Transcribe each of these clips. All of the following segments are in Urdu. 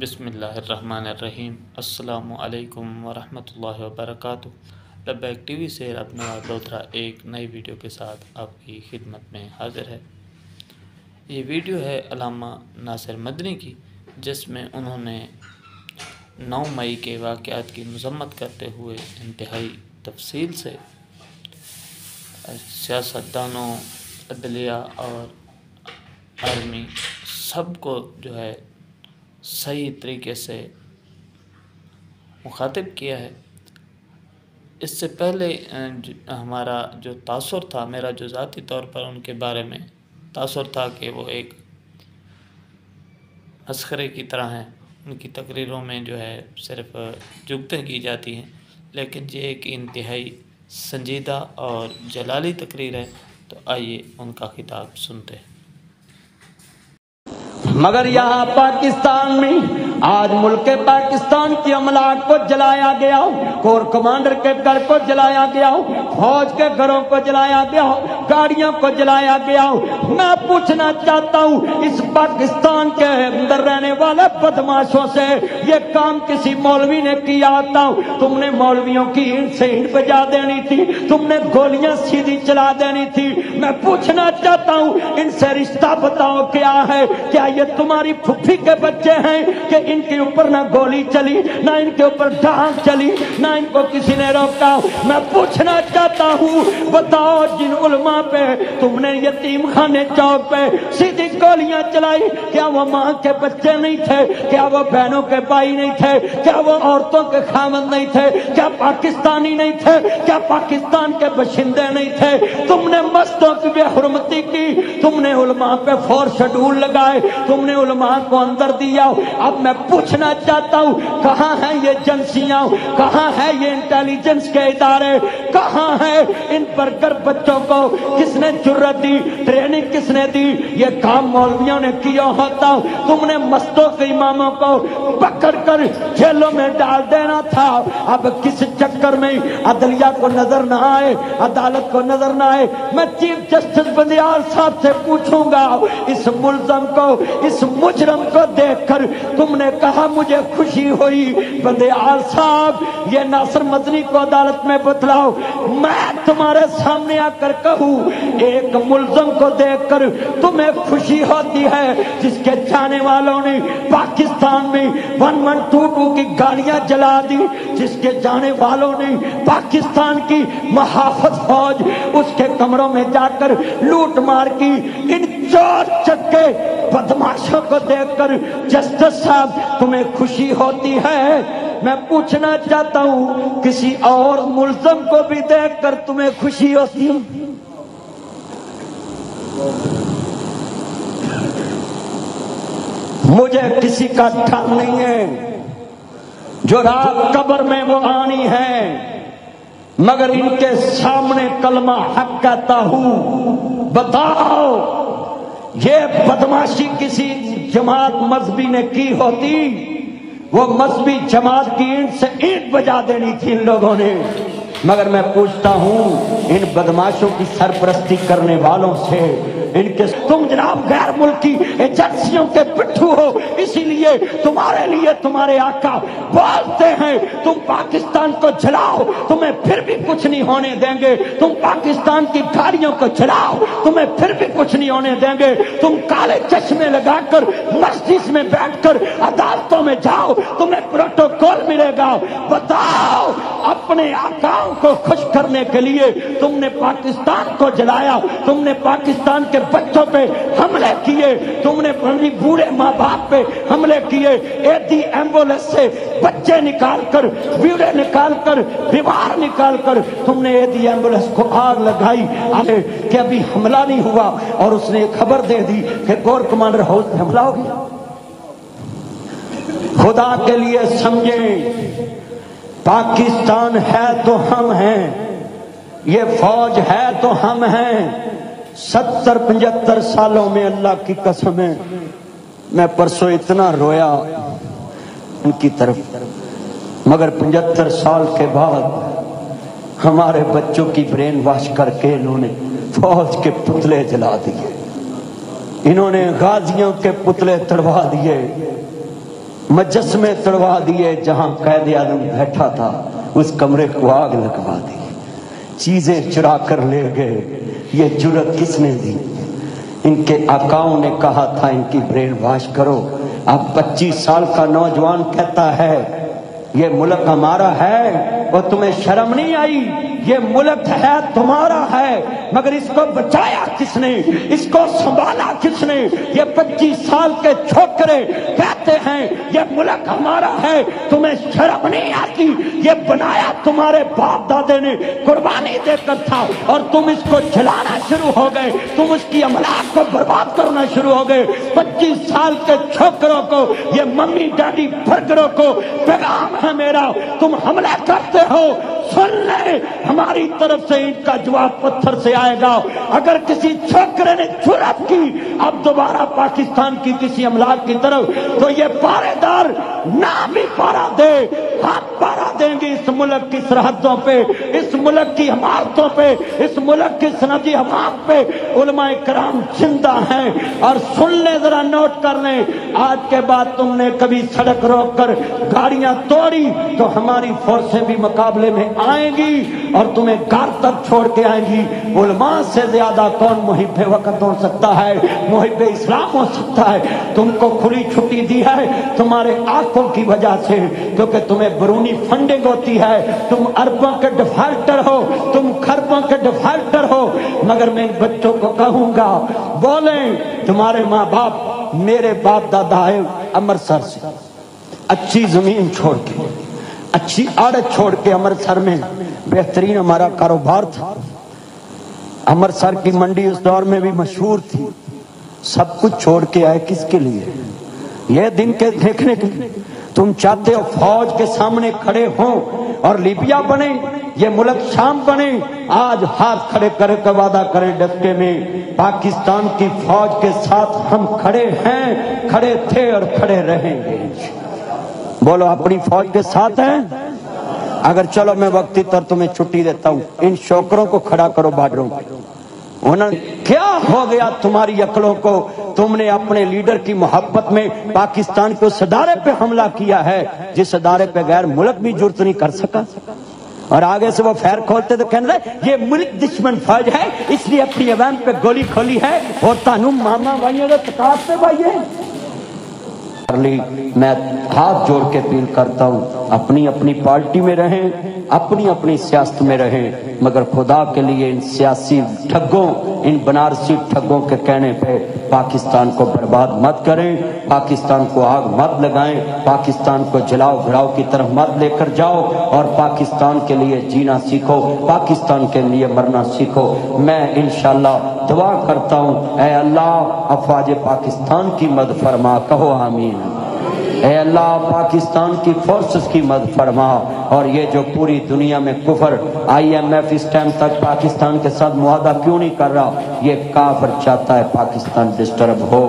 بسم اللہ الرحمن الرحیم۔ السلام علیکم ورحمۃ اللہ وبرکاتہ۔ لبیک ٹی وی سے اپنا لودھرا ایک نئی ویڈیو کے ساتھ آپ کی خدمت میں حاضر ہے۔ یہ ویڈیو ہے علامہ ناصر مدنی کی، جس میں انہوں نے 9 مئی کے واقعات کی مذمت کرتے ہوئے انتہائی تفصیل سے سیاستدانوں، عدلیہ اور آرمی سب کو جو ہے صحیح طریقے سے مخاطب کیا ہے۔ اس سے پہلے ہمارا جو تاثر تھا، میرا جو ذاتی طور پر ان کے بارے میں تاثر تھا کہ وہ ایک مسخرے کی طرح ہیں، ان کی تقریروں میں جو ہے صرف جگتیں کی جاتی ہیں، لیکن یہ ایک انتہائی سنجیدہ اور جلالی تقریر ہے۔ تو آئیے ان کا خطاب سنتے ہیں۔ مگر یہاں پاکستان میں آج ملک پاکستان کی املاک کو جلایا گیا، کور کمانڈر کے گھر کو جلایا گیا، فوج کے گھروں کو جلایا گیا، گاڑیوں کو جلایا گیا۔ میں پوچھنا چاہتا ہوں، اس پاکستان کے اندر رہنے والے بدماشوں سے یہ کام کسی مولوی نے کیا ہوتا؟ تم نے مولویوں کی اینٹ سے اینٹ بجا دینی تھی، تم نے گولیاں سیدھی چلا دینی تھی۔ میں پوچھنا چاہتا ہوں، ان سے رشتہ بتاؤ کیا ہے؟ کیا یہ تمہاری پھپھی کے بچے ہیں کہ ان کے اوپر نہ گولی چلی، نہ ان کے اوپر ڈانٹ چلی، نہ ان کو کسی نے روکا؟ میں پوچھنا چاہتا ہوں، بتاؤ جن علماء پہ تم نے یتیم خانے چوک پہ سیدھی گولیاں چلائی، کیا وہ ماں کے بچے نہیں تھے؟ کیا وہ بہنوں کے بھائی نہیں تھے؟ کیا وہ عورتوں کے خاوند نہیں تھے؟ کیا پاکستانی نہیں تھے؟ کیا پاکستان کے باشندے نہیں تھے؟ تم نے مستوں کی بے حرمتی کی، تم نے علماء پہ 4 شیڈول لگائے، تم نے علماء کو اندر دیا۔ اب میں پوچھنا چاہتا ہوں، کہاں ہیں یہ ایجنسیاں؟ کہاں ہے یہ انٹیلیجنس کے ادارے؟ کہاں ہے ان برگر بچوں کو کس نے جرأت دی؟ ٹریننگ کس نے دی؟ یہ کام مولویوں نے کیا ہوتا، تم نے مستوں کے اماموں کو پکڑ کر جیلوں میں ڈال دینا تھا۔ اب کس چکر میں عدلیہ کو نظر نہ آئے، عدالت کو نظر نہ آئے؟ میں چیف جسٹس بندیال صاحب سے پوچھوں گا، اس ملزم کو، اس مجرم کو دیکھ کر تم نے کہا مجھے خوشی ہوئی؟ بندیال صاحب، یہ ناصر مدنی کو عدالت میں بتلاؤ۔ میں تمہارے سامنے آ کر کہوں، ایک ملزم کو دیکھ کر تمہیں خوشی ہوتی ہے جس کے جانے والوں نے پاکستان میں 1122 کی گاڑیاں جلا دی، جس کے جانے والوں نے پاکستان کی محافظ فوج اس کے کمروں میں جا کر لوٹ مار کی؟ ان چور چکے بدماشوں کو دیکھ کر جسٹس صاحب تمہیں خوشی ہوتی ہے؟ میں پوچھنا چاہتا ہوں، کسی اور ملزم کو بھی دیکھ کر تمہیں خوشی ہوتی ہے؟ مجھے کسی کا ڈر نہیں ہے، جو رات قبر میں وہ آنی ہے، مگر ان کے سامنے کلمہ حق کہتا ہوں۔ بتاؤ، یہ بدماشی کسی جماعت مذہبی نے کی ہوتی؟ وہ مذہبی جماعت کی اینٹ سے اینٹ بجا دینی تھی ان لوگوں نے۔ مگر میں پوچھتا ہوں، ان بدماشوں کی سرپرستی کرنے والوں سے، ان کے تم جناب غیر ملکی ایجنسیوں کے پٹھو ہو، اسی لیے تمہارے لیے تمہارے آقا بولتے ہیں تم پاکستان کو جلاؤ، تمہیں پھر بھی کچھ نہیں ہونے دیں گے۔ تم پاکستان کی گاڑیوں کو جلاؤ، تمہیں پھر بھی کچھ نہیں ہونے دیں گے۔ تم کالے چشمے لگا کر مسجد میں بیٹھ کر عدالتوں میں جاؤ، تمہیں پروٹوکول ملے گا۔ بتاؤ، اپنے آقاؤں کو خوش کرنے کے لیے تم نے پاکستان کو جلایا، تم نے پاکستان کے بچوں پہ حملے کیے، تم نے اپنی بوڑھے ماں باپ پہ حملے کیے، ایدی ایمبولینس سے بچے نکال کر، بوڑھے نکال کر، بیمار نکال کر تم نے ایدی ایمبولینس کو آگ لگائی کہ ابھی حملہ نہیں ہوا، اور اس نے خبر دے دی کہ کور کمانڈر ہاؤس میں حملہ ہو گیا۔ خدا کے لیے سمجھیں، پاکستان ہے تو ہم ہیں، یہ فوج ہے تو ہم ہیں۔ 70-75 سالوں میں اللہ کی قسم ہے، میں پرسوں اتنا رویا ان کی طرف، مگر 75 سال کے بعد ہمارے بچوں کی برین واش کر کے انہوں نے فوج کے پتلے جلا دیے، انہوں نے غازیوں کے پتلے تڑوا دیے۔ مجسمے تڑوا دیے جہاں قید آدم بیٹھا تھا، اس کمرے کو آگ لگوا دی، چیزیں چرا کر لے گئے۔ یہ جرأت کس نے دی؟ ان کے آقاؤں نے کہا تھا ان کی برین واش کرو۔ اب 25 سال کا نوجوان کہتا ہے یہ ملک ہمارا ہے، اور تمہیں شرم نہیں آئی؟ یہ ملک ہے تمہارا ہے، مگر اس کو بچایا کس نے؟ اس کو سنبھالا کس نے؟ یہ 25 سال کے چھوکرے کہتے ہیں یہ ملک ہمارا ہے، تمہیں شرم نہیں آتی؟ یہ بنایا تمہارے باپ دادے نے قربانی دے کر تھا، اور تم اس کو جلانا شروع ہو گئے، تم اس کی املاک کو برباد کرنا شروع ہو گئے۔ 25 سال کے چھوکروں کو، یہ ممی ڈیڈی برگروں کو پیغام ہے میرا، تم حملہ کرتے ہو، سن لیں ہماری طرف سے ان کا جواب پتھر سے آئے گا۔ اگر کسی چھوکرے نے جرأت کی اب دوبارہ پاکستان کی کسی املاک کی طرف، تو یہ پارے دار نہ بھی پارا دے، ہم پارا دیں گے اس ملک کی سرحدوں پہ، اس ملک کی عمارتوں پہ، اس ملک کی سنجی حمام پہ علماء کرام زندہ ہیں۔ اور سن لیں، ذرا نوٹ کر لیں، آج کے بعد تم نے کبھی سڑک روک کر گاڑیاں توڑی تو ہماری فورسیں بھی مقابلے میں آئیں گی اور تمہیں گھر تک چھوڑ کے آئیں گی۔ علماء سے زیادہ کون محب وقت ہو سکتا ہے، محب اسلام ہو سکتا ہے؟ تم کو کھلی چھٹی دی ہے تمہارے آنکھوں کی وجہ سے، کیونکہ تمہیں برونی فنڈنگ ہوتی ہے، تم اربوں کے ڈیفالٹر ہو، تم خربوں کے ڈیفالٹر ہو۔ مگر میں بچوں کو کہوں گا، بولیں تمہارے ماں باپ، میرے باپ دادا آئے امرتسر سے، اچھی زمین چھوڑ کے، اچھی آڑت چھوڑ کے، امرتسر میں بہترین ہمارا کاروبار تھا، امرتسر کی منڈی اس دور میں بھی مشہور تھی، سب کچھ چھوڑ کے آئے کس کے لیے؟ یہ دن کے دیکھنے کے لیے۔ تم چاہتے ہو فوج کے سامنے کھڑے ہوں اور لیبیا بنے، یہ ملک شام بنے؟ آج ہاتھ کھڑے کر کے وعدہ کریں ڈسکے میں، پاکستان کی فوج کے ساتھ ہم کھڑے ہیں، کھڑے تھے اور کھڑے رہیں گے۔ بولو اپنی فوج کے ساتھ ہیں؟ اگر چلو میں وقتی طور تمہیں چھٹی دیتا ہوں، ان شوکروں کو کھڑا کرو بارڈروں پہ۔ انہوں کیا ہو گیا تمہاری عقلوں کو؟ تم نے اپنے لیڈر کی محبت میں پاکستان کے اس ادارے پہ حملہ کیا ہے جس ادارے پہ غیر ملک بھی جرت نہیں کر سکا، اور آگے سے وہ فیر کھولتے تو کہنے لگے یہ ملک دشمن فوج ہے اس لیے اپنی عوام پہ گولی کھولی ہے، اور تانوں ماما بھائیوں نے تکاف پہ بھائیے۔ میں ہاتھ جوڑ کے اپیل کرتا ہوں، اپنی اپنی پارٹی میں رہیں، اپنی اپنی سیاست میں رہیں، مگر خدا کے لیے ان سیاسی ٹھگوں، ان بنارسی ٹھگوں کے کہنے پہ پاکستان کو برباد مت کریں، پاکستان کو آگ مت لگائیں، پاکستان کو جلاؤ بھڑاؤ کی طرف مت لے کر جاؤ، اور پاکستان کے لیے جینا سیکھو، پاکستان کے لیے مرنا سیکھو۔ میں انشاءاللہ دعا کرتا ہوں، اے اللہ افواج پاکستان کی مدد فرما، کہو آمین۔ اے اللہ پاکستان کی فورسز کی مدد فرما، اور یہ جو پوری دنیا میں کفر، IMF اس ٹائم تک پاکستان کے ساتھ معاہدہ کیوں نہیں کر رہا؟ یہ کافر چاہتا ہے پاکستان ڈسٹرب ہو،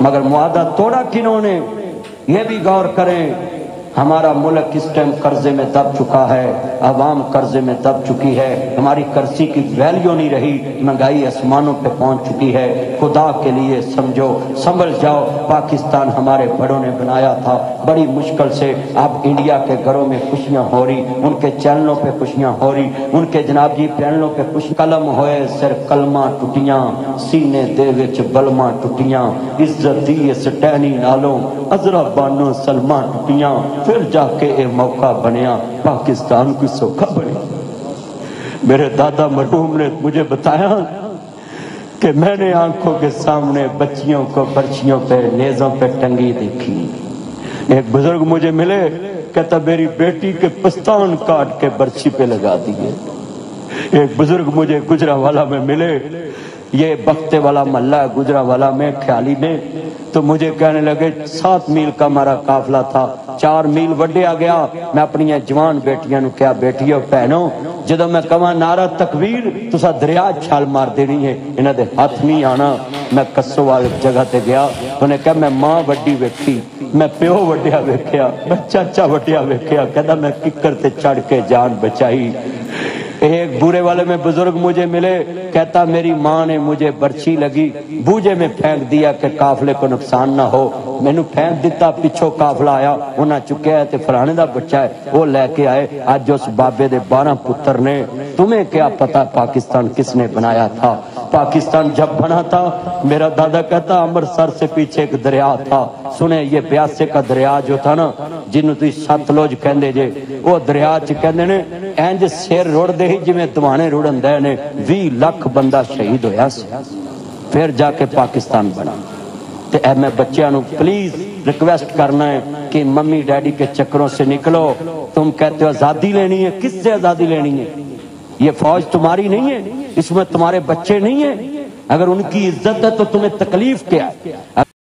مگر معاہدہ توڑا کنہوں نے؟ یہ بھی غور کریں۔ ہمارا ملک اس ٹائم قرضے میں دب چکا ہے، عوام قرضے میں دب چکی ہے، ہماری کرنسی کی ویلیو نہیں رہی، مہنگائی آسمانوں پہ پہنچ چکی ہے۔ خدا کے لیے سمجھو، سنبھل جاؤ۔ پاکستان ہمارے بڑوں نے بنایا تھا بڑی مشکل سے، اب انڈیا کے گھروں میں خوشیاں ہو رہی، ان کے چینلوں پہ خوشیاں ہو رہی، ان کے جناب جی چینلوں پہ خوش قلم ہوئے سر کلمہ ٹوٹیاں، سینے دے وچ بلمہ ٹوٹیاں، عزت دی سٹینی نالوں عذرا بانو سلمہ ٹوٹیاں، پھر جا کے اے موقع بنیا پاکستان کی سوکھا بنی۔ میرے دادا مرحوم نے مجھے بتایا کہ میں نے آنکھوں کے سامنے بچیوں کو برچیوں پہ نیزوں پہ ٹنگی دیکھی۔ ایک بزرگ مجھے ملے، کہتا میری بیٹی کے پستان کاٹ کے برچی پہ لگا دیے۔ ایک بزرگ مجھے گجرانوالہ میں ملے، یہ بختے والا محلہ ہے گجرانوالہ میں خیالی میں، تو مجھے کہنے لگے 7 میل کا ہمارا قافلہ تھا، 4 میل وڈیا گیا۔ میں اپنی جوان بیٹیاں نو کیا بیٹیو بہنوں، جدو میں کہاں نعرہ تکبیر تسا دریا چھال مار دینی ہے، انہاں دے ہاتھ نہیں آنا۔ میں کسو والی جگہ تے گیا، انہیں کہا میں ماں وڈی ویکھی، میں پیو وڈیا ویکھیا، میں چاچا وڈیا ویکھیا، کہتا میں ککر تے چڑھ کے جان بچائی۔ ایک بورے والے میں بزرگ مجھے ملے، کہتا میری ماں نے مجھے برچھی لگی بوجھے میں پھینک دیا کہ قافلے کو نقصان نہ ہو، میں نے پھینک دیتا، پچھو قافلہ آیا، انہاں چکے ہے تے فلانے دا بچہ ہے، وہ لے کے آئے۔ آج اس بابے دے 12 پتر نے۔ تمہیں کیا پتا پاکستان کس نے بنایا تھا؟ پاکستان جب بنا تھا میرا دادا کہتا امرتسر سے پیچھے ایک دریا تھا، سنے یہ بیاسے کا دریا جو تھا نا جنہوں تھی ستلوج کہندے جے، وہ دریا چ کہندے نے اینج سیر روڑ دے ہی جی میں دوانے روڑن دے نے 20 لاکھ بندہ شہید ہویا سی، پھر جا کے پاکستان بنا۔ تے اے میں بچیاں نو پلیز ریکویسٹ کرنا ہے کہ ممی ڈیڈی کے چکروں سے نکلو۔ تم کہتے ہو آزادی لینی ہے، کس سے آزادی لینی ہے؟ یہ فوج تمہاری نہیں ہے، اس میں تمہارے بچے نہیں ہیں، اگر ان کی عزت ہے تو تمہیں تکلیف کیا ہے؟